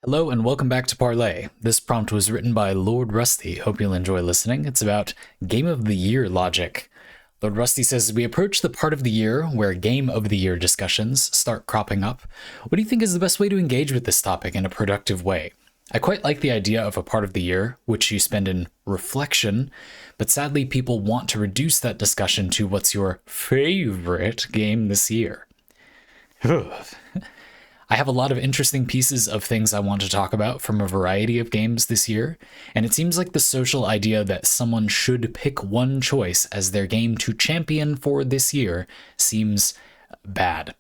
Hello and welcome back to Parley. This prompt was written by Lordrusty. Hope you'll enjoy listening. It's about Game of the Year logic. Lordrusty says, we approach the part of the year where Game of the Year discussions start cropping up. What do you think is the best way to engage with this topic in a productive way? I quite like the idea of a part of the year, which you spend in reflection, but sadly people want to reduce that discussion to what's your favorite game this year. I have a lot of interesting pieces of things I want to talk about from a variety of games this year, and it seems like the social idea that someone should pick one choice as their game to champion for this year seems bad.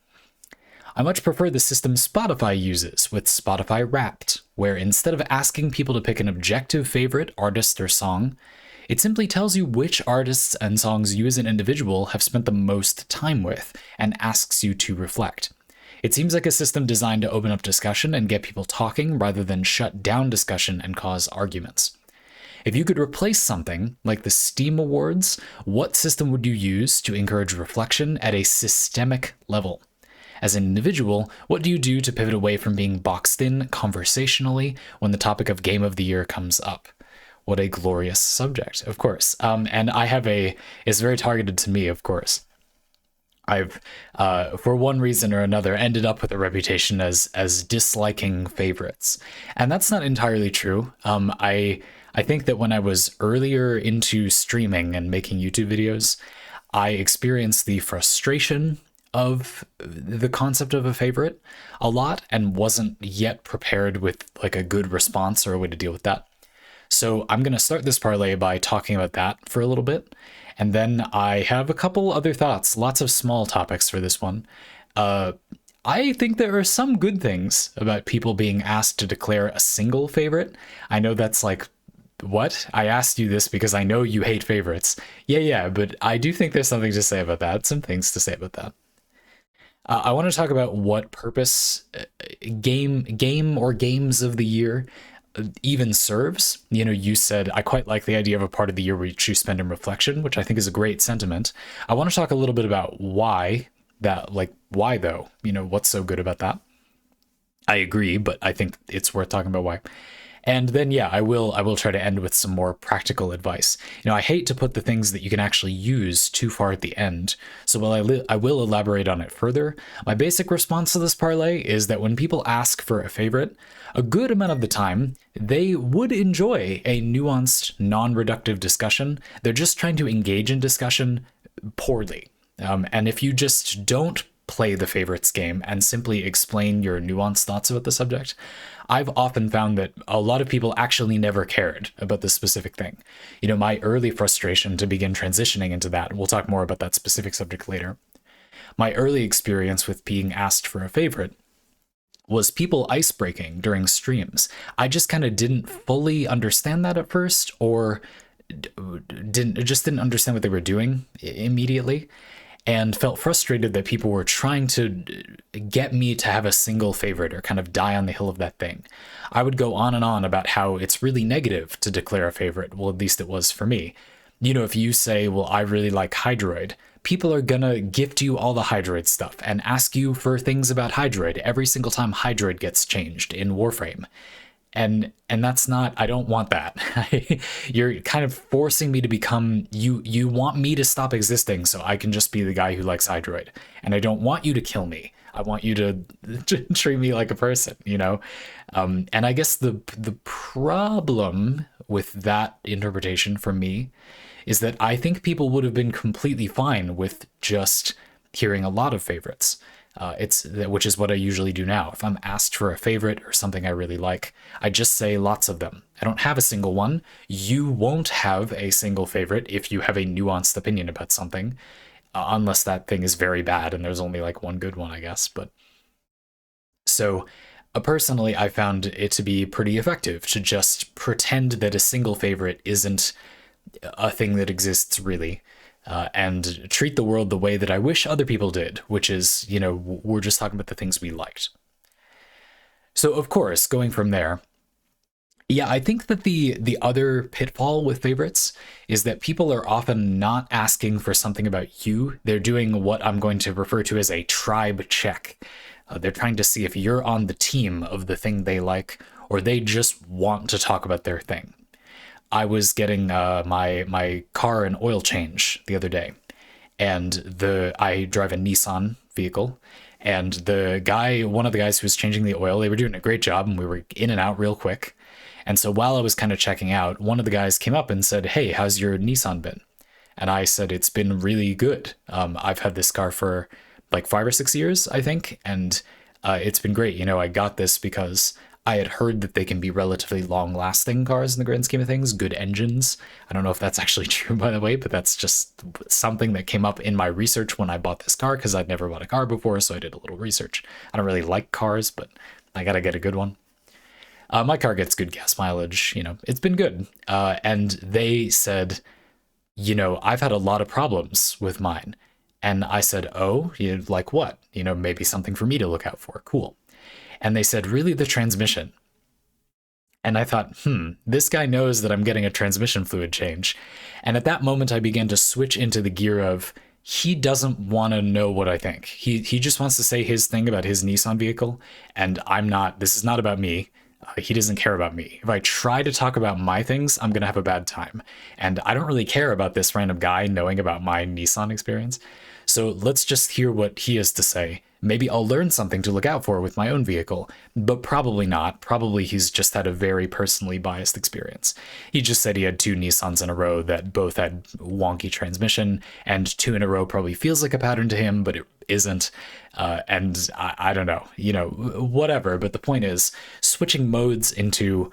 I much prefer the system Spotify uses with Spotify Wrapped, where instead of asking people to pick an objective favorite artist or song, it simply tells you which artists and songs you as an individual have spent the most time with and asks you to reflect. It seems like a system designed to open up discussion and get people talking rather than shut down discussion and cause arguments. If you could replace something like the Steam Awards, what system would you use to encourage reflection at a systemic level? As an individual, what do you do to pivot away from being boxed in conversationally when the topic of Game of the Year comes up? What a glorious subject, of course. And I have it's very targeted to me, of course. I've, for one reason or another, ended up with a reputation as disliking favorites, and that's not entirely true. I think that when I was earlier into streaming and making YouTube videos, I experienced the frustration of the concept of a favorite a lot and wasn't yet prepared with like a good response or a way to deal with that. So I'm going to start this parlay by talking about that for a little bit. And then I have a couple other thoughts, lots of small topics for this one. I think there are some good things about people being asked to declare a single favorite. I know that's like, what? I asked you this because I know you hate favorites. Yeah, but I do think there's something to say about that, some things to say about that. I want to talk about what purpose game or games of the year even serves. You know, you said I quite like the idea of a part of the year which you spend in reflection, which I think is a great sentiment. I want to talk a little bit about why though? You know, what's so good about that? I agree, but I think it's worth talking about why. And then, yeah, I will try to end with some more practical advice. You know, I hate to put the things that you can actually use too far at the end. So while I will elaborate on it further, my basic response to this parlay is that when people ask for a favorite, a good amount of the time, they would enjoy a nuanced, non-reductive discussion. They're just trying to engage in discussion poorly. And if you just don't play the favorites game and simply explain your nuanced thoughts about the subject, I've often found that a lot of people actually never cared about this specific thing. You know, my early frustration to begin transitioning into that, we'll talk more about that specific subject later. My early experience with being asked for a favorite was people ice breaking during streams. I just kind of didn't fully understand that at first, or didn't understand what they were doing immediately, and felt frustrated that people were trying to get me to have a single favorite or kind of die on the hill of that thing. I would go on and on about how it's really negative to declare a favorite. Well, at least it was for me. You know, if you say, well, I really like Hydroid, people are gonna gift you all the Hydroid stuff and ask you for things about Hydroid every single time Hydroid gets changed in Warframe. And that's not, I don't want that. You're kind of forcing me to become, you want me to stop existing so I can just be the guy who likes Hydroid. And I don't want you to kill me. I want you to treat me like a person, you know? And I guess the problem with that interpretation for me is that I think people would have been completely fine with just hearing a lot of favorites. Which is what I usually do now. If I'm asked for a favorite or something I really like, I just say lots of them. I don't have a single one. You won't have a single favorite if you have a nuanced opinion about something, unless that thing is very bad and there's only like one good one, I guess. But so personally, I found it to be pretty effective to just pretend that a single favorite isn't a thing that exists really. And treat the world the way that I wish other people did, which is, you know, we're just talking about the things we liked. So, of course, going from there, yeah, I think that the other pitfall with favorites is that people are often not asking for something about you. They're doing what I'm going to refer to as a tribe check. They're trying to see if you're on the team of the thing they like or they just want to talk about their thing. I was getting my car an oil change the other day, and I drive a Nissan vehicle, and one of the guys who was changing the oil, they were doing a great job, and we were in and out real quick. And so while I was kind of checking out, one of the guys came up and said, "Hey, how's your Nissan been?" And I said, "It's been really good. I've had this car for like 5 or 6 years, I think, and it's been great. I got this because I had heard that they can be relatively long-lasting cars in the grand scheme of things, good engines. I don't know if that's actually true, by the way, but that's just something that came up in my research when I bought this car, because I'd never bought a car before, so I did a little research. I don't really like cars, but I gotta get a good one. My car gets good gas mileage, it's been good. And they said, I've had a lot of problems with mine. And I said, "Oh, like what? Maybe something for me to look out for. Cool." And they said, "Really, the transmission." And I thought, this guy knows that I'm getting a transmission fluid change. And at that moment, I began to switch into the gear of, he doesn't want to know what I think. He just wants to say his thing about his Nissan vehicle. And this is not about me. He doesn't care about me. If I try to talk about my things, I'm going to have a bad time. And I don't really care about this random guy knowing about my Nissan experience. So let's just hear what he has to say. Maybe I'll learn something to look out for with my own vehicle, but probably not. Probably he's just had a very personally biased experience. He just said he had 2 Nissans in a row that both had wonky transmission, and 2 in a row probably feels like a pattern to him, but it isn't. And I don't know, whatever. But the point is, switching modes into,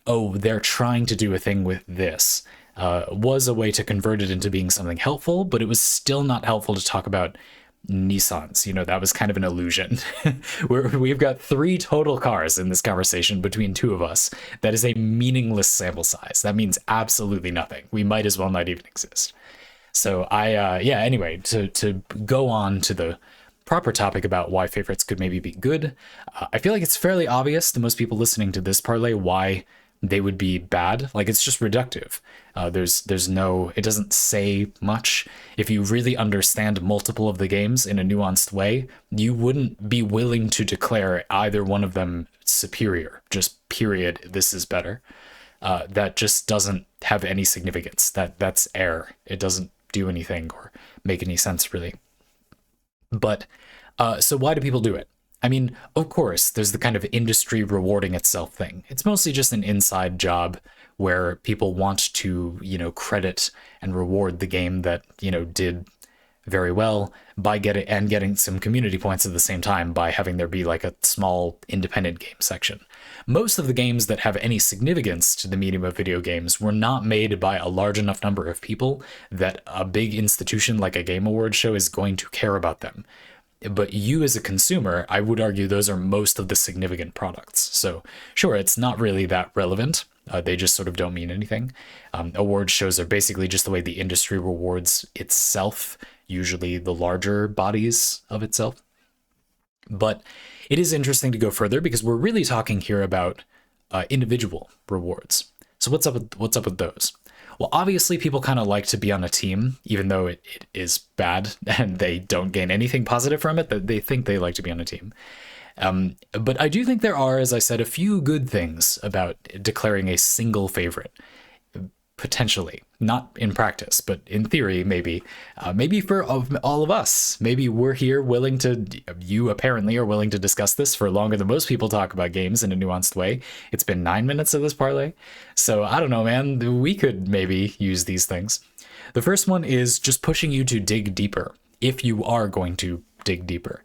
oh, they're trying to do a thing with this, was a way to convert it into being something helpful, but it was still not helpful to talk about Nissans. That was kind of an illusion. We've got 3 total cars in this conversation between 2 of us. That is a meaningless sample size. That means absolutely nothing. We might as well not even exist. So anyway, to go on to the proper topic about why favorites could maybe be good, I feel like it's fairly obvious to most people listening to this parlay why they would be bad. Like, it's just reductive. It doesn't say much. If you really understand multiple of the games in a nuanced way, you wouldn't be willing to declare either one of them superior. Just period, this is better. That just doesn't have any significance. That's air. It doesn't do anything or make any sense, really. But so why do people do it? I mean, of course, there's the kind of industry rewarding itself thing. It's mostly just an inside job where people want to, credit and reward the game that, did very well by getting some community points at the same time by having there be like a small independent game section. Most of the games that have any significance to the medium of video games were not made by a large enough number of people that a big institution like a Game Awards show is going to care about them. But you as a consumer, I would argue those are most of the significant products. So sure, it's not really that relevant. They just sort of don't mean anything. Award shows are basically just the way the industry rewards itself, usually the larger bodies of itself. But it is interesting to go further because we're really talking here about individual rewards. So what's up with those? Well, obviously, people kind of like to be on a team, even though it is bad and they don't gain anything positive from it, that they think they like to be on a team. But I do think there are, as I said, a few good things about declaring a single favorite. Potentially, not in practice, but in theory, maybe for all of us. Maybe we're here you apparently are willing to discuss this for longer than most people talk about games in a nuanced way. It's been 9 minutes of this parlay. So I don't know, man, we could maybe use these things. The first one is just pushing you to dig deeper, if you are going to dig deeper.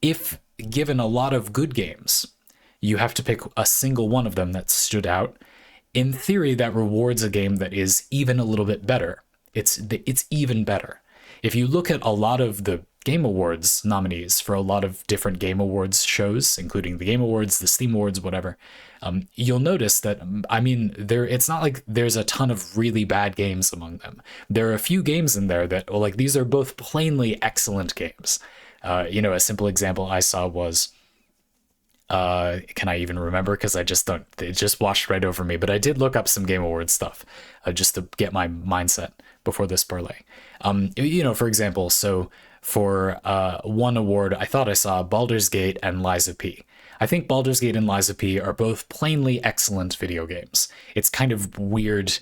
If given a lot of good games, you have to pick a single one of them that stood out. In theory, that rewards a game that is even a little bit better. It's even better. If you look at a lot of the Game Awards nominees for a lot of different Game Awards shows, including the Game Awards, the Steam Awards, whatever, you'll notice that, it's not like there's a ton of really bad games among them. There are a few games in there that, these are both plainly excellent games. A simple example I saw was, can I even remember? Because it just washed right over me. But I did look up some Game Awards stuff just to get my mindset before this parlay. For example, so for one award, I thought I saw Baldur's Gate and Lies of P. I think Baldur's Gate and Lies of P are both plainly excellent video games. It's kind of weird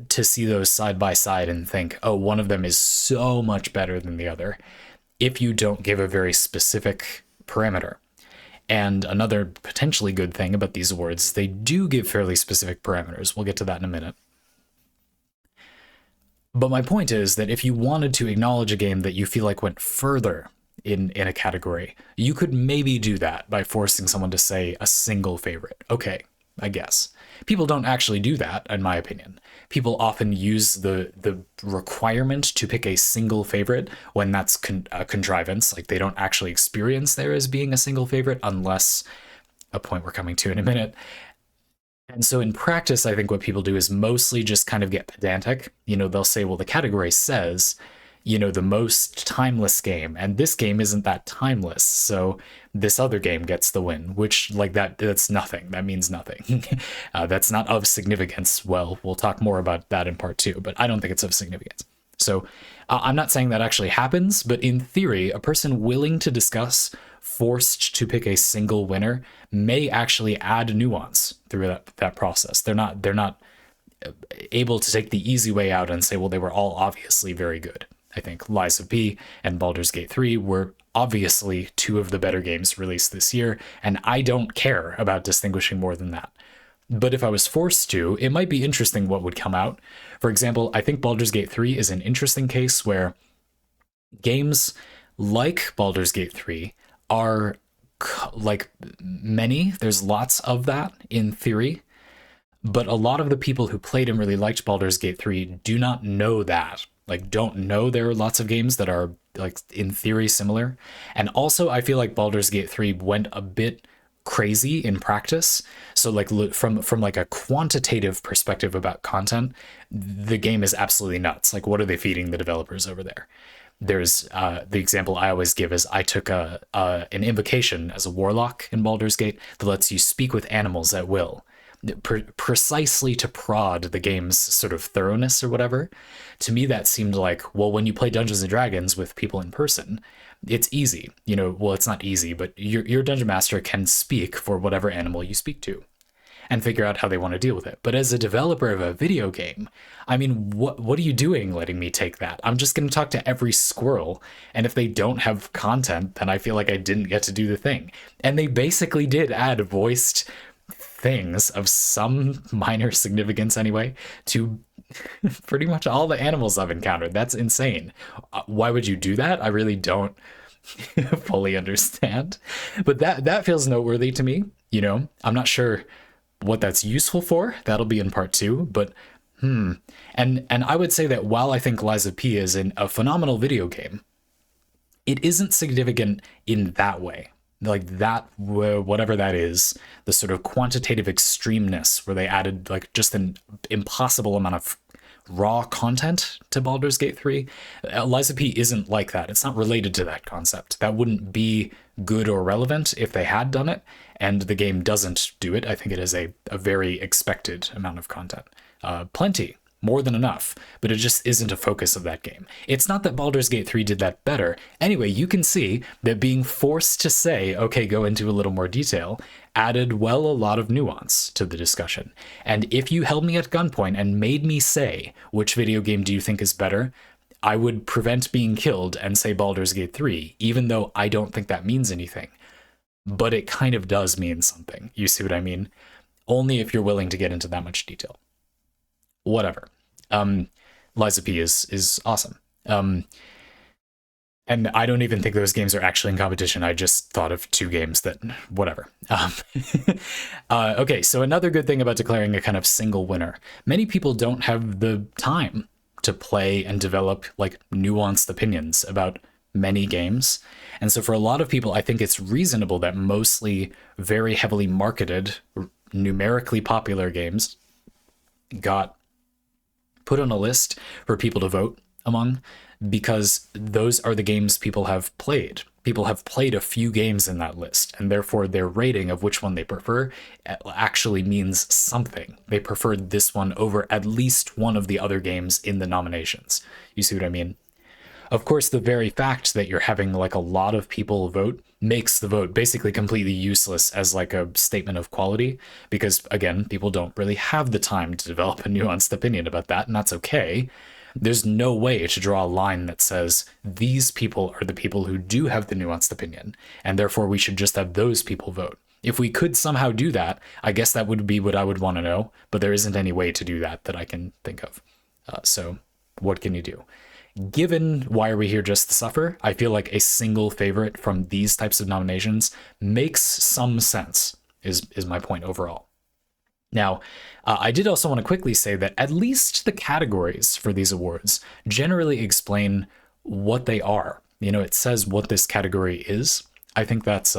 to see those side by side and think, oh, one of them is so much better than the other, if you don't give a very specific parameter. And another potentially good thing about these awards, they do give fairly specific parameters. We'll get to that in a minute. But my point is that if you wanted to acknowledge a game that you feel like went further in a category, you could maybe do that by forcing someone to say a single favorite. Okay, I guess. People don't actually do that, in my opinion. People often use the requirement to pick a single favorite when that's a contrivance. Like, they don't actually experience there as being a single favorite, unless a point we're coming to in a minute. And so in practice, I think what people do is mostly just kind of get pedantic. You know, they'll say, well, the category says, you know, the most timeless game, and this game isn't that timeless, so this other game gets the win, which, like, that's nothing. That means nothing. That's not of significance. Well, we'll talk more about that in part 2, but I don't think it's of significance. So I'm not saying that actually happens, but in theory, a person willing to discuss forced to pick a single winner may actually add nuance through that process. They're not able to take the easy way out and say, well, they were all obviously very good. I think Lies of P and Baldur's Gate 3 were obviously two of the better games released this year, and I don't care about distinguishing more than that. But if I was forced to, it might be interesting what would come out. For example, I think Baldur's Gate 3 is an interesting case where games like Baldur's Gate 3 are like many. There's lots of that in theory, but a lot of the people who played and really liked Baldur's Gate 3 do not know that. Like, don't know there are lots of games that are, like, in theory similar. And also, I feel like Baldur's Gate 3 went a bit crazy in practice. So, like, from like a quantitative perspective about content, the game is absolutely nuts. Like, what are they feeding the developers over there? There's the example I always give is I took an invocation as a warlock in Baldur's Gate that lets you speak with animals at will. Precisely to prod the game's sort of thoroughness or whatever. To me, that seemed like, well, when you play Dungeons and Dragons with people in person, it's easy. You know, well, it's not easy, but your dungeon master can speak for whatever animal you speak to and figure out how they want to deal with it. But as a developer of a video game, I mean, what are you doing letting me take that? I'm just going to talk to every squirrel, and if they don't have content, then I feel like I didn't get to do the thing. And they basically did add voiced things of some minor significance anyway to pretty much all the animals I've encountered. That's insane. Why would you do that? I really don't fully understand, but that feels noteworthy to me. You know, I'm not sure what that's useful for. That'll be in part 2, but and I would say that while I think Lies of P is a phenomenal video game, it isn't significant in that way. Like that, whatever that is, the sort of quantitative extremeness where they added like just an impossible amount of raw content to Baldur's Gate 3. Lies of P isn't like that. It's not related to that concept. That wouldn't be good or relevant if they had done it, and the game doesn't do it. I think it is a very expected amount of content. Plenty. More than enough, but it just isn't a focus of that game. It's not that Baldur's Gate 3 did that better. Anyway, you can see that being forced to say, okay, go into a little more detail, added, well, a lot of nuance to the discussion. And if you held me at gunpoint and made me say, which video game do you think is better, I would prevent being killed and say Baldur's Gate 3, even though I don't think that means anything. But it kind of does mean something. You see what I mean? Only if you're willing to get into that much detail. Whatever. Lies of P is awesome. And I don't even think those games are actually in competition. I just thought of 2 games that, whatever. Okay, so another good thing about declaring a kind of single winner. Many people don't have the time to play and develop like nuanced opinions about many games. And so for a lot of people, I think it's reasonable that mostly very heavily marketed, numerically popular games got put on a list for people to vote among, because those are the games people have played. People have played a few games in that list, and therefore their rating of which one they prefer actually means something. They preferred this one over at least one of the other games in the nominations. You see what I mean? Of course, the very fact that you're having like a lot of people vote makes the vote basically completely useless as like a statement of quality, because again, people don't really have the time to develop a nuanced opinion about that, and that's okay. There's no way to draw a line that says these people are the people who do have the nuanced opinion, and therefore we should just have those people vote. If we could somehow do that, I guess that would be what I would want to know, but there isn't any way to do that I can think of. So what can you do? Given Why Are We Here Just to Suffer, I feel like a single favorite from these types of nominations makes some sense, is my point overall. Now, I did also want to quickly say that at least the categories for these awards generally explain what they are. You know, it says what this category is. I think that's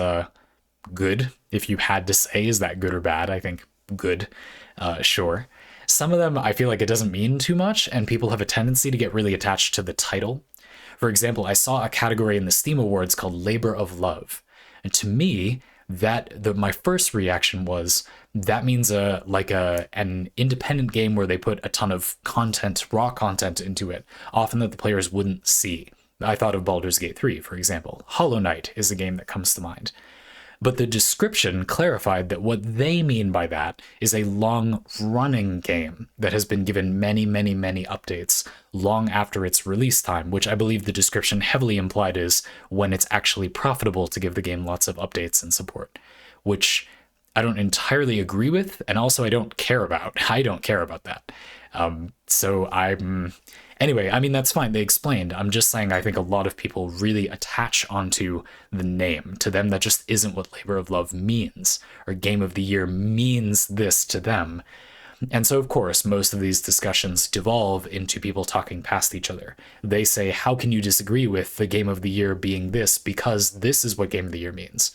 good. If you had to say, is that good or bad? I think good, sure. Some of them, I feel like it doesn't mean too much, and people have a tendency to get really attached to the title. For example, I saw a category in the Steam Awards called Labor of Love. And to me, my first reaction was that means an independent game where they put a ton of content, raw content into it, often that the players wouldn't see. I thought of Baldur's Gate 3, for example. Hollow Knight is a game that comes to mind. But the description clarified that what they mean by that is a long-running game that has been given many, many, many updates long after its release time, which I believe the description heavily implied is when it's actually profitable to give the game lots of updates and support, which I don't entirely agree with, and also I don't care about. I don't care about that. Anyway, I mean, that's fine. They explained. I'm just saying I think a lot of people really attach onto the name. To them, that just isn't what Labor of Love means, or Game of the Year means this to them. And so, of course, most of these discussions devolve into people talking past each other. They say, how can you disagree with the Game of the Year being this because this is what Game of the Year means?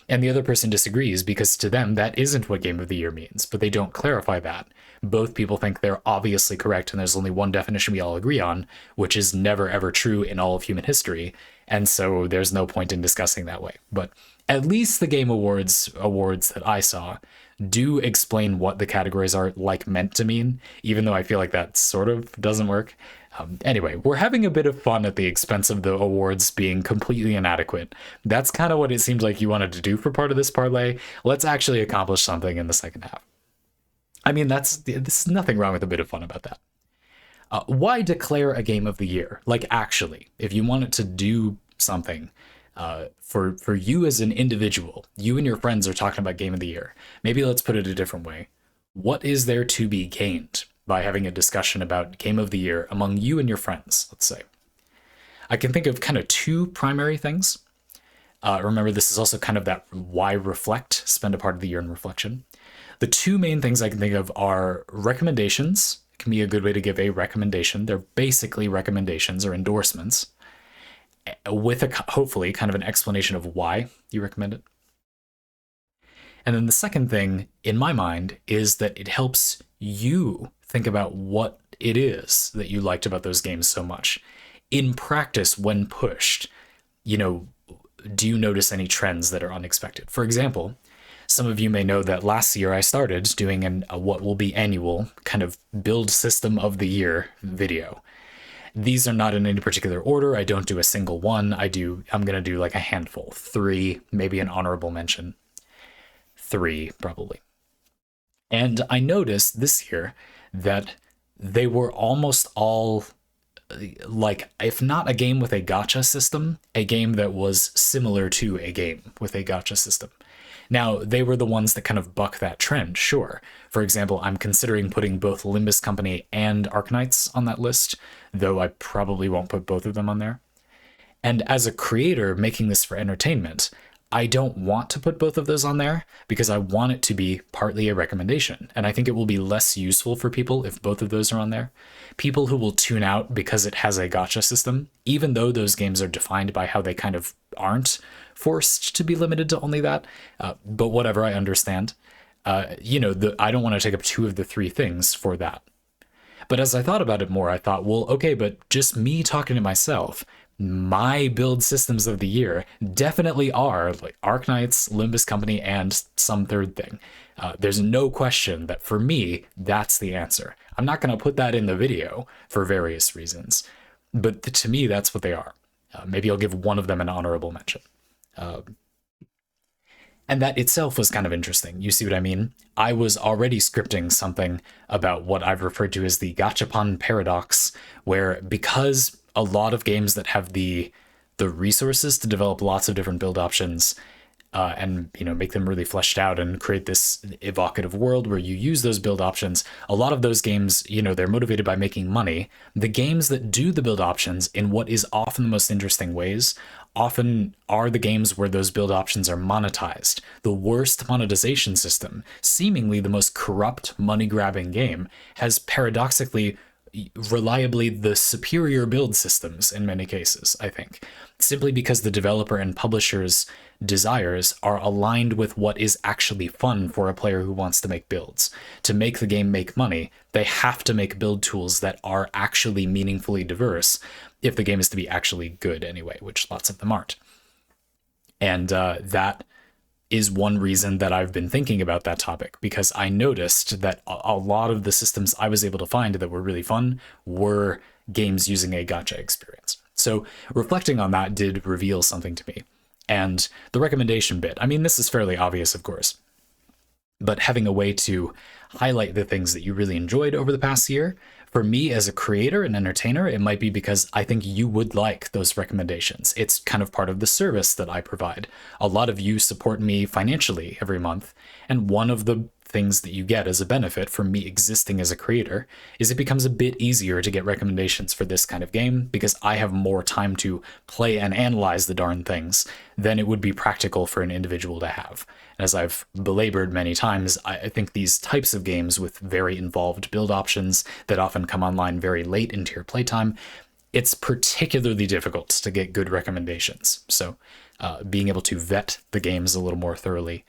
And the other person disagrees because to them, that isn't what Game of the Year means, but they don't clarify that. Both people think they're obviously correct, and there's only one definition we all agree on, which is never ever true in all of human history, and so there's no point in discussing that way. But at least the Game Awards that I saw do explain what the categories are like meant to mean, even though I feel like that sort of doesn't work. Anyway, we're having a bit of fun at the expense of the awards being completely inadequate. That's kind of what it seems like you wanted to do for part of this parlay. Let's actually accomplish something in the second half. I mean, there's nothing wrong with a bit of fun about that. Why declare a Game of the Year? Like, actually, if you wanted to do something for you as an individual, you and your friends are talking about Game of the Year. Maybe let's put it a different way. What is there to be gained by having a discussion about Game of the Year among you and your friends, let's say? I can think of kind of two primary things. Remember, this is also kind of that why reflect, spend a part of the year in reflection. The two main things I can think of are recommendations. It can be a good way to give a recommendation. They're basically recommendations or endorsements with hopefully kind of an explanation of why you recommend it. And then the second thing, in my mind, is that it helps you think about what it is that you liked about those games so much. In practice, when pushed, do you notice any trends that are unexpected? For example, some of you may know that last year I started doing what will be annual kind of build system of the year video. These are not in any particular order. I don't do a single one. I'm going to do like a handful, 3, maybe an honorable mention. 3, probably. And I noticed this year that they were almost all like, if not a game with a gacha system, a game that was similar to a game with a gacha system. Now, they were the ones that kind of buck that trend, sure. For example, I'm considering putting both Limbus Company and Arknights on that list, though I probably won't put both of them on there. And as a creator making this for entertainment, I don't want to put both of those on there because I want it to be partly a recommendation. And I think it will be less useful for people if both of those are on there. People who will tune out because it has a gacha system, even though those games are defined by how they kind of aren't forced to be limited to only that. But whatever, I understand. I don't want to take up 2 of the 3 things for that. But as I thought about it more, I thought, well, okay, but just me talking to myself, my build systems of the year definitely are like Arknights, Limbus Company, and some third thing. There's no question that for me, that's the answer. I'm not going to put that in the video for various reasons, but to me, that's what they are. Maybe I'll give one of them an honorable mention. And that itself was kind of interesting. You see what I mean? I was already scripting something about what I've referred to as the gachapon paradox, where because a lot of games that have the resources to develop lots of different build options, and make them really fleshed out and create this evocative world where you use those build options. A lot of those games, they're motivated by making money. The games that do the build options in what is often the most interesting ways often are the games where those build options are monetized. The worst monetization system, seemingly the most corrupt money-grabbing game, has paradoxically reliably the superior build systems in many cases, I think, simply because the developer and publisher's desires are aligned with what is actually fun for a player who wants to make builds. To make the game make money, they have to make build tools that are actually meaningfully diverse if the game is to be actually good anyway, which lots of them aren't. And that is one reason that I've been thinking about that topic, because I noticed that a lot of the systems I was able to find that were really fun were games using a gacha experience. So reflecting on that did reveal something to me. And the recommendation bit, I mean, this is fairly obvious, of course, but having a way to highlight the things that you really enjoyed over the past year, for me as a creator and entertainer, it might be because I think you would like those recommendations. It's kind of part of the service that I provide. A lot of you support me financially every month, and one of the things that you get as a benefit from me existing as a creator is it becomes a bit easier to get recommendations for this kind of game because I have more time to play and analyze the darn things than it would be practical for an individual to have. And as I've belabored many times, I think these types of games with very involved build options that often come online very late into your playtime, it's particularly difficult to get good recommendations. So being able to vet the games a little more thoroughly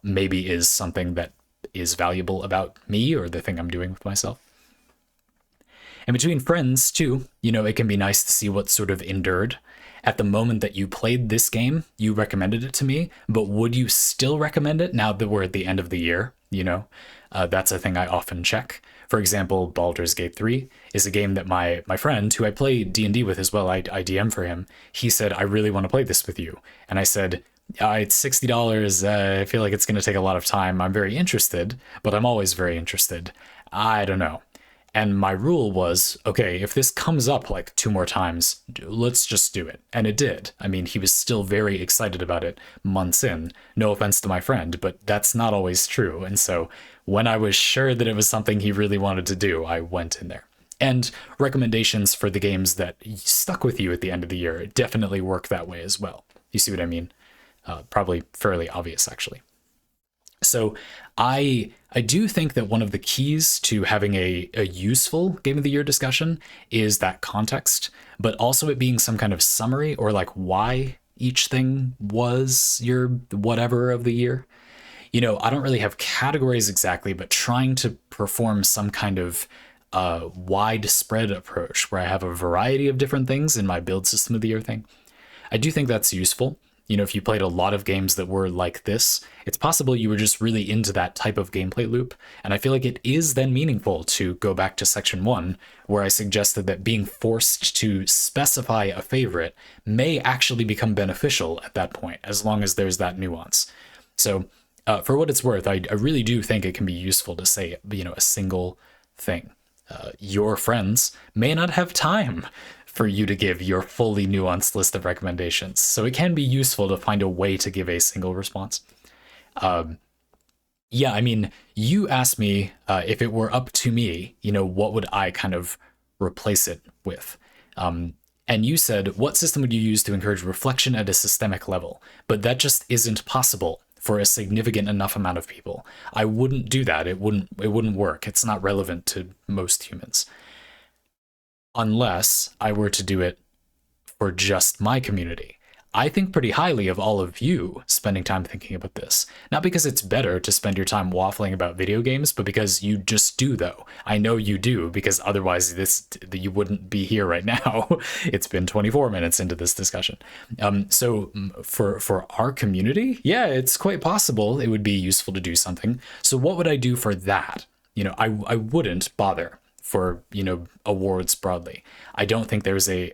maybe is something that is valuable about me or the thing I'm doing with myself. And between friends too, it can be nice to see what sort of endured. At the moment that you played this game, you recommended it to me, but would you still recommend it now that we're at the end of the year? That's a thing I often check. For example, Baldur's Gate 3 is a game that my friend, who I play D&D with as well, I DM for him, he said, I really want to play this with you. And I said, it's $60. I feel like it's going to take a lot of time. I'm very interested, but I'm always very interested. I don't know. And my rule was, okay, if this comes up like 2 more times, let's just do it. And it did. I mean, he was still very excited about it months in. No offense to my friend, but that's not always true. And so when I was sure that it was something he really wanted to do, I went in there. And recommendations for the games that stuck with you at the end of the year definitely work that way as well. You see what I mean? Probably fairly obvious, actually. So I do think that one of the keys to having a useful Game of the Year discussion is that context, but also it being some kind of summary or like why each thing was your whatever of the year. I don't really have categories exactly, but trying to perform some kind of widespread approach where I have a variety of different things in my build system of the year thing. I do think that's useful. If you played a lot of games that were like this, it's possible you were just really into that type of gameplay loop. And I feel like it is then meaningful to go back to section 1, where I suggested that being forced to specify a favorite may actually become beneficial at that point, as long as there's that nuance. So for what it's worth, I really do think it can be useful to say, a single thing. Your friends may not have time for you to give your fully nuanced list of recommendations. So it can be useful to find a way to give a single response. Yeah, I mean, you asked me if it were up to me, what would I kind of replace it with? And you said, what system would you use to encourage reflection at a systemic level? But that just isn't possible for a significant enough amount of people. I wouldn't do that. It wouldn't work. It's not relevant to most humans. Unless I were to do it for just my community. I think pretty highly of all of you spending time thinking about this. Not because it's better to spend your time waffling about video games, but because you just do, though. I know you do, because otherwise you wouldn't be here right now. It's been 24 minutes into this discussion. So for our community, yeah, it's quite possible it would be useful to do something. So what would I do for that? I wouldn't bother. for, awards broadly. I don't think there's a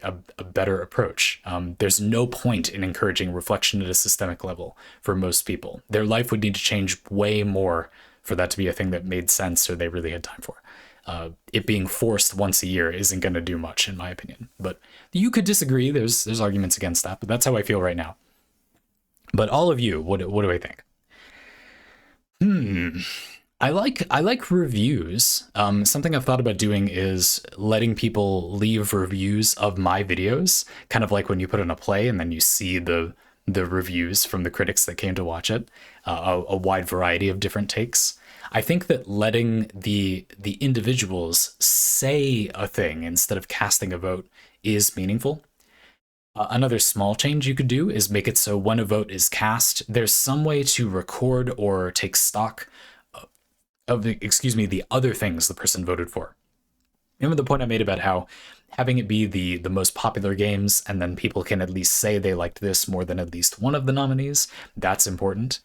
better approach. There's no point in encouraging reflection at a systemic level for most people. Their life would need to change way more for that to be a thing that made sense or they really had time for. It being forced once a year isn't going to do much, in my opinion. But you could disagree. There's arguments against that, but that's how I feel right now. But all of you, what do I think? I like reviews. Something I've thought about doing is letting people leave reviews of my videos, kind of like when you put in a play and then you see the reviews from the critics that came to watch it, a wide variety of different takes. I think that letting the individuals say a thing instead of casting a vote is meaningful. Another small change you could do is make it so when a vote is cast, there's some way to record or take stock of the other things the person voted for. Remember the point I made about how having it be the most popular games and then people can at least say they liked this more than at least one of the nominees? That's important.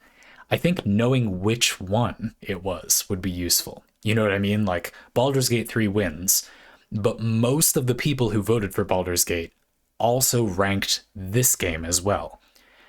I think knowing which one it was would be useful. You know what I mean? Like Baldur's Gate 3 wins, but most of the people who voted for Baldur's Gate also ranked this game as well.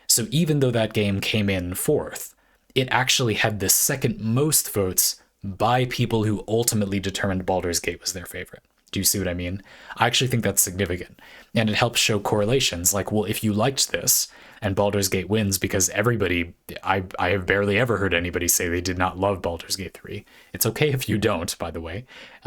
So even though that game came in fourth, it actually had the second most votes by people who ultimately determined Baldur's Gate was their favorite. Do you see what I mean? I actually think that's significant. And it helps show correlations. Like, well, if you liked this and Baldur's Gate wins because everybody, I have barely ever heard anybody say they did not love Baldur's Gate 3. It's okay if you don't, by the way.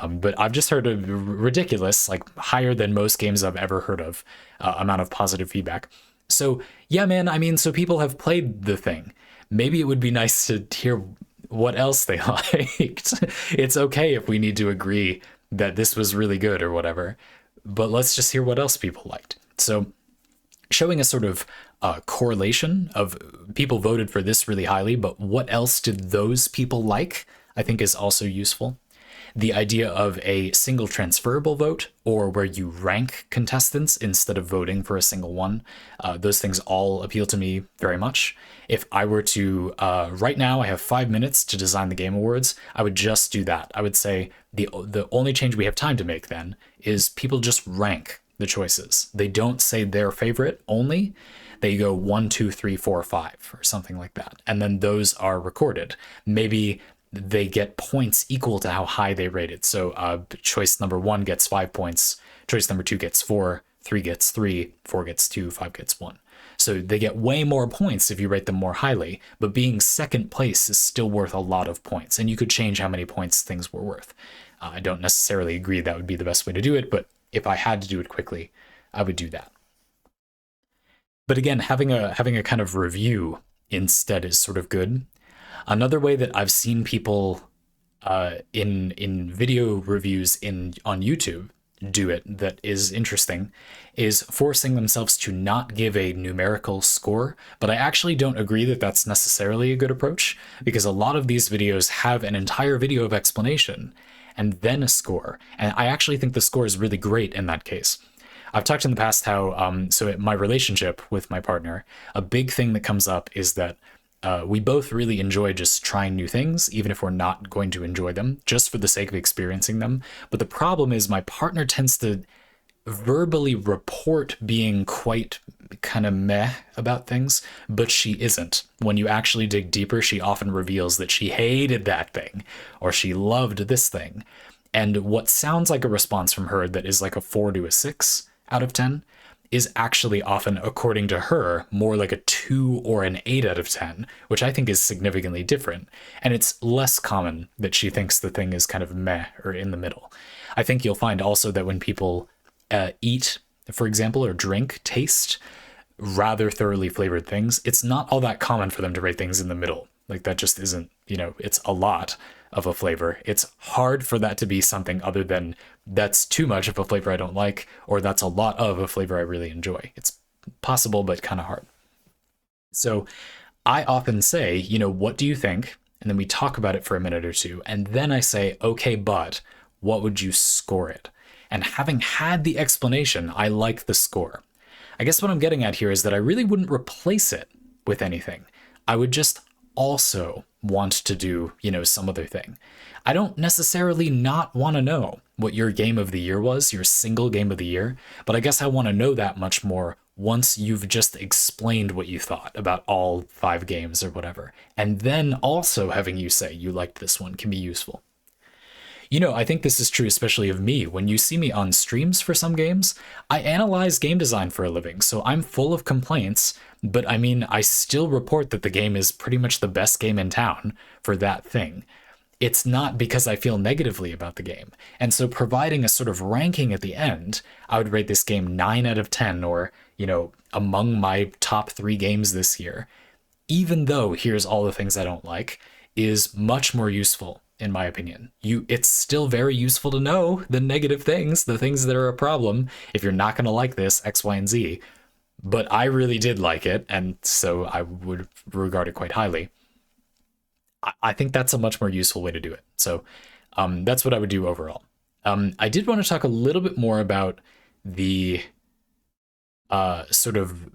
But I've just heard a ridiculous, like higher than most games I've ever heard of, amount of positive feedback. So yeah, man, I mean, so people have played the thing. Maybe it would be nice to hear what else they liked. It's okay if we need to agree that this was really good or whatever, but let's just hear what else people liked. So showing a sort of correlation of people voted for this really highly, but what else did those people like, I think is also useful. The idea of a single transferable vote, or where you rank contestants instead of voting for a single one, those things all appeal to me very much. If I were to, right now I have 5 minutes to design the Game Awards, I would just do that. I would say the only change we have time to make then is people just rank the choices. They don't say their favorite only. They go 1, 2, 3, 4, 5 or something like that. And then those are recorded. Maybe they get points equal to how high they rated. So choice number 1 gets 5 points, choice number 2 gets 4, 3 gets 3, 4 gets 2, 5 gets 1. So they get way more points if you rate them more highly, but being second place is still worth a lot of points, and you could change how many points things were worth. I don't necessarily agree that would be the best way to do it, but if I had to do it quickly, I would do that. But again, having a kind of review instead is sort of good. Another way that I've seen people in video reviews on YouTube do it that is interesting is forcing themselves to not give a numerical score. But I actually don't agree that that's necessarily a good approach, because a lot of these videos have an entire video of explanation and then a score. And I actually think the score is really great in that case. I've talked in the past how, my relationship with my partner, a big thing that comes up is that we both really enjoy just trying new things, even if we're not going to enjoy them, just for the sake of experiencing them. But the problem is my partner tends to verbally report being quite kind of meh about things, but she isn't. When you actually dig deeper, she often reveals that she hated that thing, or she loved this thing. And what sounds like a response from her that is like a 4 to a 6 out of 10 is actually often, according to her, more like a 2 or an 8 out of 10, which I think is significantly different. And it's less common that she thinks the thing is kind of meh or in the middle. I think you'll find also that when people eat, for example, or drink, taste rather thoroughly flavored things, it's not all that common for them to rate things in the middle. Like that just isn't, it's a lot of a flavor. It's hard for that to be something other than that's too much of a flavor I don't like, or that's a lot of a flavor I really enjoy. It's possible, but kind of hard. So I often say, what do you think? And then we talk about it for a minute or two. And then I say, okay, but what would you score it? And having had the explanation, I like the score. I guess what I'm getting at here is that I really wouldn't replace it with anything. I would just also want to do, some other thing. I don't necessarily not want to know what your game of the year was, your single game of the year, but I guess I want to know that much more once you've just explained what you thought about all 5 games or whatever. And then also having you say you liked this one can be useful. I think this is true especially of me. When you see me on streams for some games, I analyze game design for a living, so I'm full of complaints, but I mean, I still report that the game is pretty much the best game in town for that thing. It's not because I feel negatively about the game. And so providing a sort of ranking at the end, I would rate this game 9 out of 10 or, among my top 3 games this year, even though here's all the things I don't like, is much more useful in my opinion. It's still very useful to know the negative things, the things that are a problem, if you're not going to like this X, Y, and Z. But I really did like it, and so I would regard it quite highly. I think that's a much more useful way to do it. So that's what I would do overall. I did want to talk a little bit more about the sort of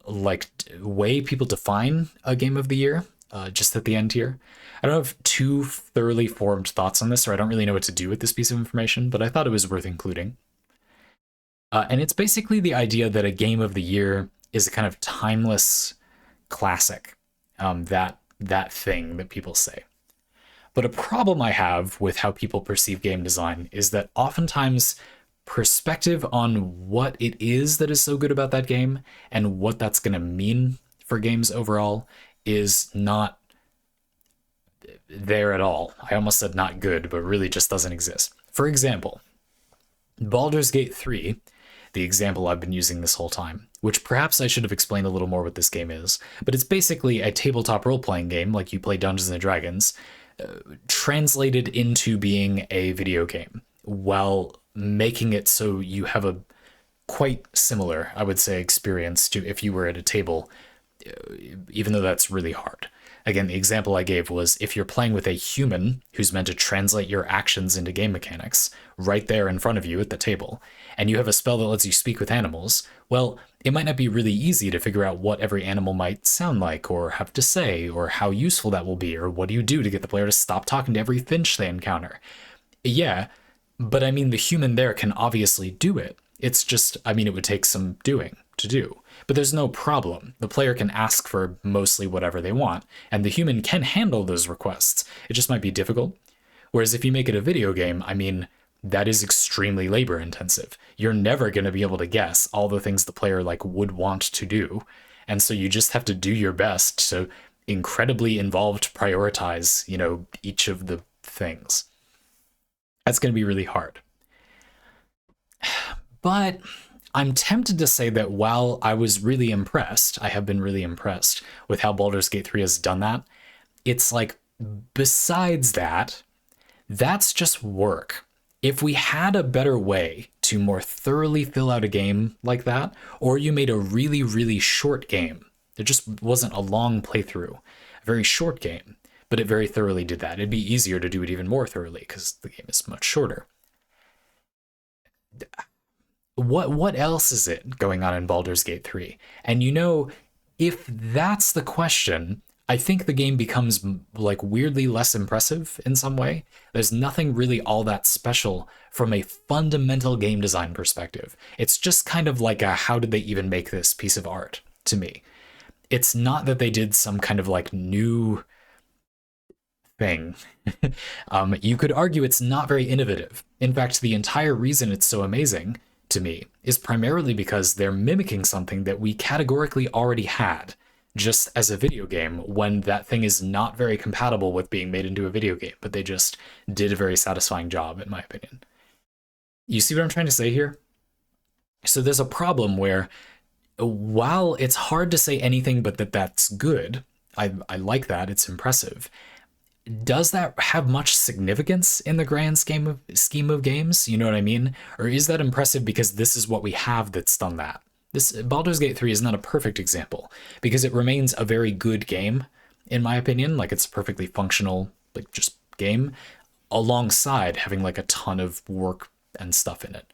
like way people define a game of the year, just at the end here. I don't have too thoroughly formed thoughts on this, or I don't really know what to do with this piece of information, but I thought it was worth including. And it's basically the idea that a game of the year is a kind of timeless classic, that thing that people say. But a problem I have with how people perceive game design is that oftentimes perspective on what it is that is so good about that game and what that's going to mean for games overall is not there at all. I almost said not good, but really just doesn't exist. For example, Baldur's Gate 3, the example I've been using this whole time, which perhaps I should have explained a little more what this game is, but it's basically a tabletop role-playing game like you play Dungeons & Dragons, translated into being a video game, while making it so you have a quite similar, I would say, experience to if you were at a table, even though that's really hard. Again, the example I gave was if you're playing with a human who's meant to translate your actions into game mechanics right there in front of you at the table, and you have a spell that lets you speak with animals, well, it might not be really easy to figure out what every animal might sound like or have to say or how useful that will be or what do you do to get the player to stop talking to every finch they encounter. Yeah, but I mean, the human there can obviously do it. It's just, I mean, it would take some doing to do. But there's no problem. The player can ask for mostly whatever they want, and the human can handle those requests. It just might be difficult. Whereas if you make it a video game, I mean, that is extremely labor intensive. You're never going to be able to guess all the things the player would want to do. And so you just have to do your best to incredibly involved prioritize, each of the things. That's going to be really hard. But I'm tempted to say that while I was really impressed, I have been really impressed with how Baldur's Gate 3 has done that, it's like, besides that, that's just work. If we had a better way to more thoroughly fill out a game like that, or you made a really, really short game, there just wasn't a long playthrough, a very short game, but it very thoroughly did that. It'd be easier to do it even more thoroughly because the game is much shorter. What else is it going on in Baldur's Gate 3? And if that's the question, I think the game becomes weirdly less impressive in some way. There's nothing really all that special from a fundamental game design perspective. It's just kind of like a how did they even make this piece of art to me. It's not that they did some kind of new thing. You could argue it's not very innovative. In fact, the entire reason it's so amazing to me is primarily because they're mimicking something that we categorically already had just as a video game when that thing is not very compatible with being made into a video game, but they just did a very satisfying job, in my opinion. You see what I'm trying to say here? So there's a problem where while it's hard to say anything but that's good, I like that, it's impressive, does that have much significance in the grand scheme of games? You know what I mean? Or is that impressive because this is what we have that's done that? This Baldur's Gate 3 is not a perfect example because it remains a very good game, in my opinion. It's a perfectly functional, just game, alongside having a ton of work and stuff in it.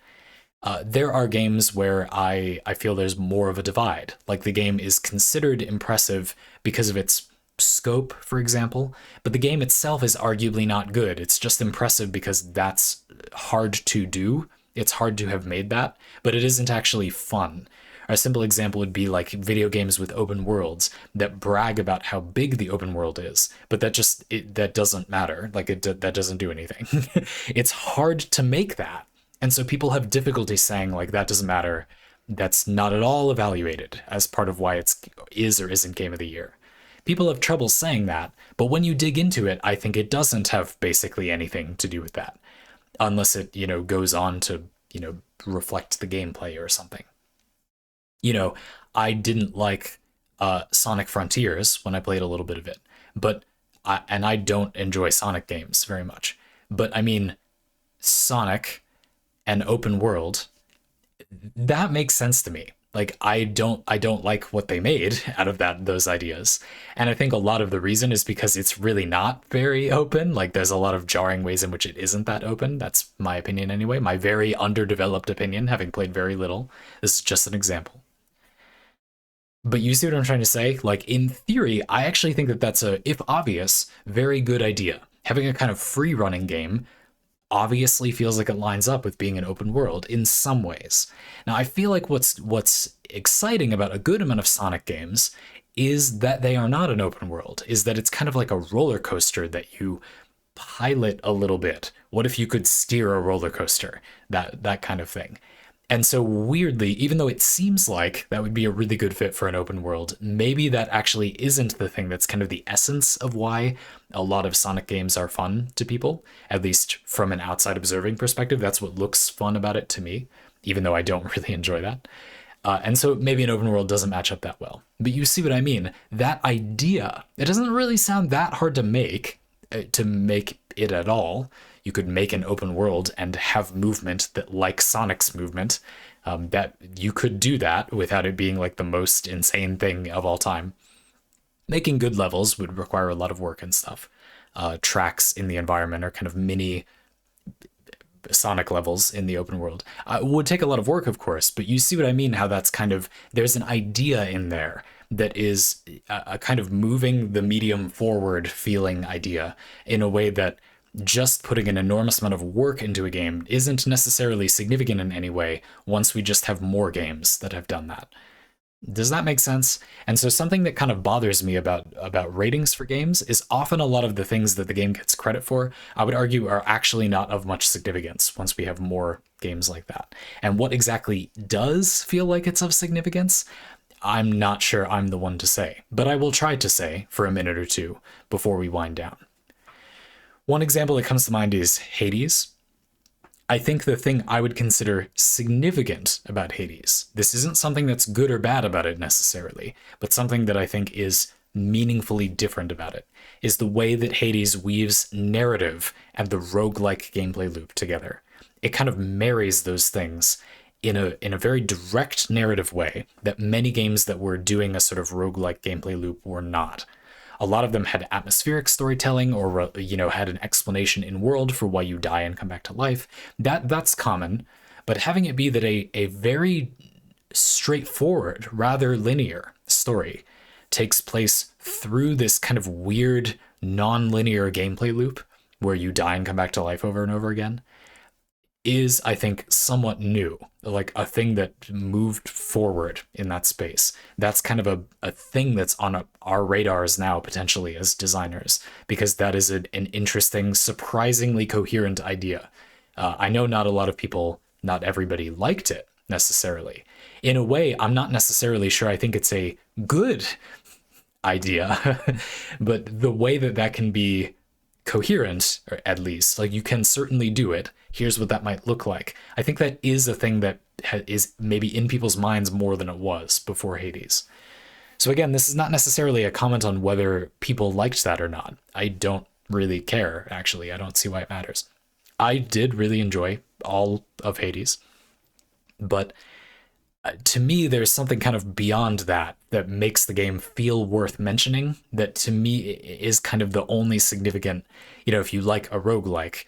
There are games where I feel there's more of a divide. The game is considered impressive because of its scope, for example, but the game itself is arguably not good. It's just impressive because that's hard to do. It's hard to have made that, but it isn't actually fun. A simple example would be like video games with open worlds that brag about how big the open world is, but that doesn't matter. Like that doesn't do anything. It's hard to make that. And so people have difficulty saying like that doesn't matter. That's not at all evaluated as part of why it's is or isn't game of the year. People have trouble saying that, but when you dig into it, I think it doesn't have basically anything to do with that, unless it, goes on to, reflect the gameplay or something. I didn't like Sonic Frontiers when I played a little bit of it, but I don't enjoy Sonic games very much. But I mean, Sonic and open world, that makes sense to me. Like I don't like what they made out of those ideas. And I think a lot of the reason is because it's really not very open. Like there's a lot of jarring ways in which it isn't that open. That's my opinion anyway. My very underdeveloped opinion, having played very little. This is just an example. But you see what I'm trying to say? Like in theory, I actually think that that's a, if obvious, very good idea. Having a kind of free running game obviously feels like it lines up with being an open world in some ways. Now, I feel like what's exciting about a good amount of Sonic games is that they are not an open world, is that it's kind of like a roller coaster that you pilot a little bit. What if you could steer a roller coaster? That kind of thing. And so weirdly, even though it seems like that would be a really good fit for an open world, maybe that actually isn't the thing that's kind of the essence of why a lot of Sonic games are fun to people, at least from an outside observing perspective. That's what looks fun about it to me, even though I don't really enjoy that. And so maybe an open world doesn't match up that well. But you see what I mean? That idea, it doesn't really sound that hard to make it at all. You could make an open world and have movement that like Sonic's movement. That you could do that without it being like the most insane thing of all time. Making good levels would require a lot of work and stuff. Tracks in the environment are kind of mini Sonic levels in the open world. It would take a lot of work, of course, but you see what I mean, how that's kind of, there's an idea in there that is a kind of moving the medium forward feeling idea in a way that just putting an enormous amount of work into a game isn't necessarily significant in any way once we just have more games that have done that. Does that make sense? And so something that kind of bothers me about ratings for games is often a lot of the things that the game gets credit for, I would argue, are actually not of much significance once we have more games like that. And what exactly does feel like it's of significance, I'm not sure I'm the one to say, but I will try to say for a minute or two before we wind down. One example that comes to mind is Hades. I think the thing I would consider significant about Hades, this isn't something that's good or bad about it necessarily, but something that I think is meaningfully different about it, is the way that Hades weaves narrative and the roguelike gameplay loop together. It kind of marries those things in a very direct narrative way that many games that were doing a sort of roguelike gameplay loop were not. A lot of them had atmospheric storytelling or, had an explanation in world for why you die and come back to life. That's common, but having it be that a very straightforward, rather linear story takes place through this kind of weird, non-linear gameplay loop where you die and come back to life over and over again is, I think, somewhat new, like a thing that moved forward in that space. That's kind of a thing that's on our radars now, potentially, as designers, because that is an interesting, surprisingly coherent idea. I know not a lot of people, not everybody liked it, necessarily. In a way, I'm not necessarily sure I think it's a good idea, but the way that can be coherent, or at least, like you can certainly do it. Here's what that might look like. I think that is a thing that is maybe in people's minds more than it was before Hades. So again, this is not necessarily a comment on whether people liked that or not. I don't really care, actually. I don't see why it matters. I did really enjoy all of Hades, but to me, there's something kind of beyond that makes the game feel worth mentioning, that to me is kind of the only significant, if you like a roguelike,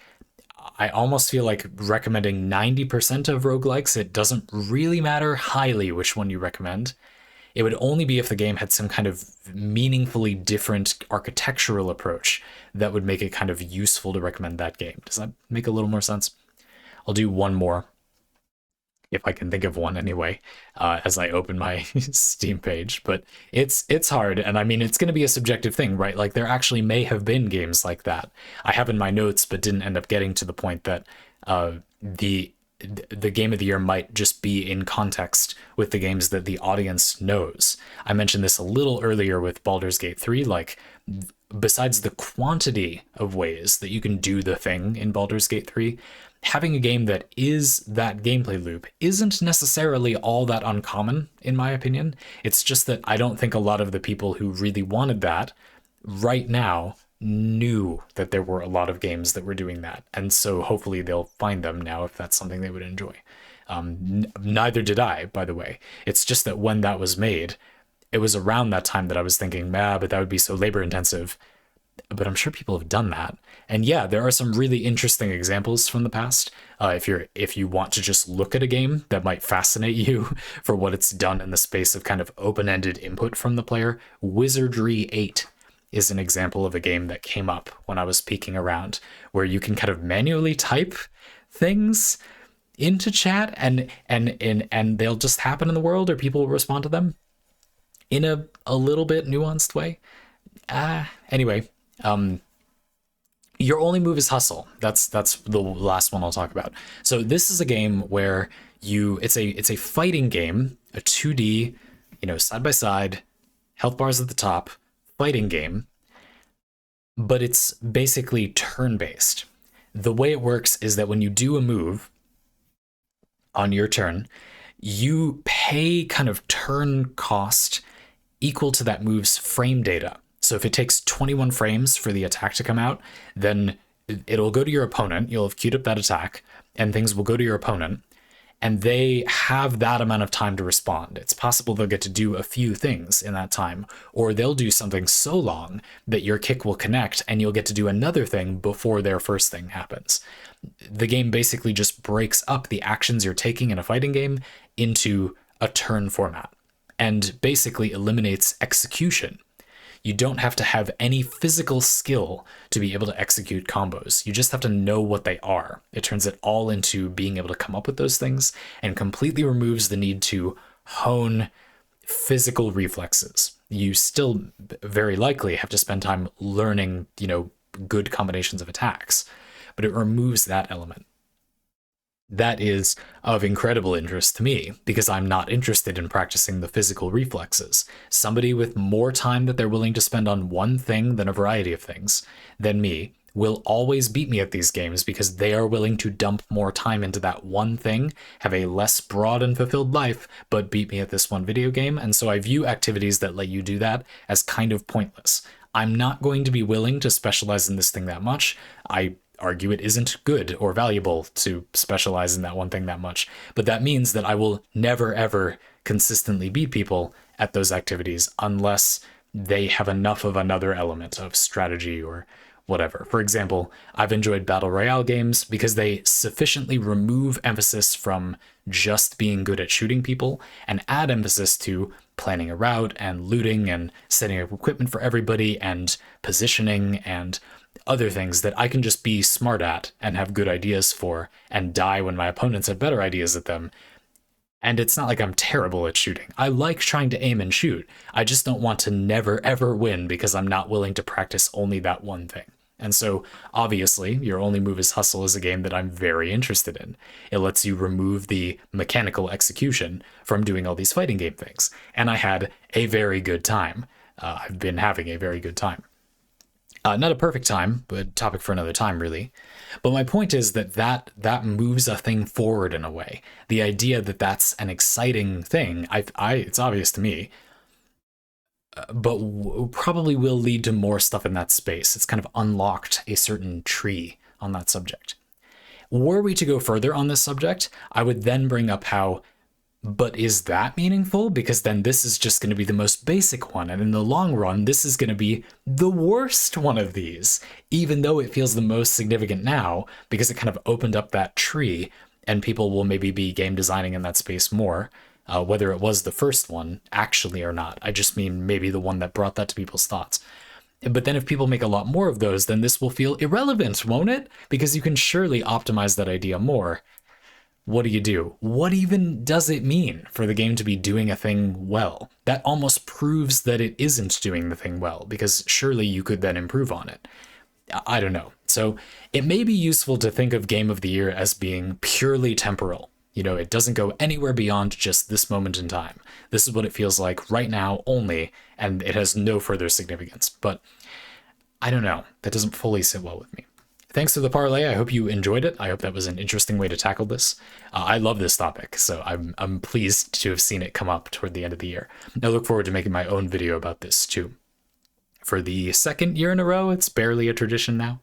I almost feel like recommending 90% of roguelikes. It doesn't really matter highly which one you recommend. It would only be if the game had some kind of meaningfully different architectural approach that would make it kind of useful to recommend that game. Does that make a little more sense? I'll do one more, if I can think of one anyway, as I open my Steam page. But it's hard, and I mean, it's going to be a subjective thing, right? Like, there actually may have been games like that. I have in my notes, but didn't end up getting to the point that the game of the year might just be in context with the games that the audience knows. I mentioned this a little earlier with Baldur's Gate 3, like, besides the quantity of ways that you can do the thing in Baldur's Gate 3, having a game that is that gameplay loop isn't necessarily all that uncommon, in my opinion. It's just that I don't think a lot of the people who really wanted that right now knew that there were a lot of games that were doing that. And so hopefully they'll find them now if that's something they would enjoy. Neither did I, by the way. It's just that when that was made, it was around that time that I was thinking, but that would be so labor intensive. But I'm sure people have done that. And yeah, there are some really interesting examples from the past. If you want to just look at a game that might fascinate you for what it's done in the space of kind of open-ended input from the player, Wizardry 8 is an example of a game that came up when I was peeking around, where you can kind of manually type things into chat and they'll just happen in the world, or people will respond to them in a little bit nuanced way. Anyway, your only move is hustle. That's the last one I'll talk about. So this is a game where it's a fighting game, a 2D, side by side, health bars at the top, fighting game, but it's basically turn-based. The way it works is that when you do a move on your turn, you pay kind of turn cost equal to that move's frame data. So if it takes 21 frames for the attack to come out, then it'll go to your opponent. You'll have queued up that attack, and things will go to your opponent, and they have that amount of time to respond. It's possible they'll get to do a few things in that time, or they'll do something so long that your kick will connect and you'll get to do another thing before their first thing happens. The game basically just breaks up the actions you're taking in a fighting game into a turn format and basically eliminates execution. You don't have to have any physical skill to be able to execute combos. You just have to know what they are. It turns it all into being able to come up with those things and completely removes the need to hone physical reflexes. You still very likely have to spend time learning, good combinations of attacks, but it removes that element. That is of incredible interest to me because I'm not interested in practicing the physical reflexes. Somebody with more time that they're willing to spend on one thing than a variety of things than me will always beat me at these games because they are willing to dump more time into that one thing, have a less broad and fulfilled life, but beat me at this one video game. And so I view activities that let you do that as kind of pointless. I'm not going to be willing to specialize in this thing that much. I argue it isn't good or valuable to specialize in that one thing that much, but that means that I will never ever consistently beat people at those activities unless they have enough of another element of strategy or whatever. For example, I've enjoyed battle royale games because they sufficiently remove emphasis from just being good at shooting people and add emphasis to planning a route and looting and setting up equipment for everybody and positioning and other things that I can just be smart at and have good ideas for and die when my opponents have better ideas at them. And it's not like I'm terrible at shooting. I like trying to aim and shoot. I just don't want to never ever win because I'm not willing to practice only that one thing. And so obviously Your Only Move is Hustle is a game that I'm very interested in. It lets you remove the mechanical execution from doing all these fighting game things. And I had a very good time. I've been having a very good time. Not a perfect time, but topic for another time, really. But my point is that moves a thing forward in a way. The idea that that's an exciting thing, it's obvious to me, but probably will lead to more stuff in that space. It's kind of unlocked a certain tree on that subject. Were we to go further on this subject, I would then bring up how, but is that meaningful? Because then this is just going to be the most basic one. And in the long run, this is going to be the worst one of these, even though it feels the most significant now, because it kind of opened up that tree and people will maybe be game designing in that space more. whether it was the first one actually or not. I just mean maybe the one that brought that to people's thoughts. But then if people make a lot more of those, then this will feel irrelevant, won't it? Because you can surely optimize that idea more. What do? What even does it mean for the game to be doing a thing well? That almost proves that it isn't doing the thing well, because surely you could then improve on it. I don't know. So it may be useful to think of Game of the Year as being purely temporal. You know, it doesn't go anywhere beyond just this moment in time. This is what it feels like right now only, and it has no further significance. But I don't know. That doesn't fully sit well with me. Thanks to the parlay. I hope you enjoyed it. I hope that was an interesting way to tackle this. I love this topic, so I'm pleased to have seen it come up toward the end of the year. I look forward to making my own video about this too. For the second year in a row, it's barely a tradition now.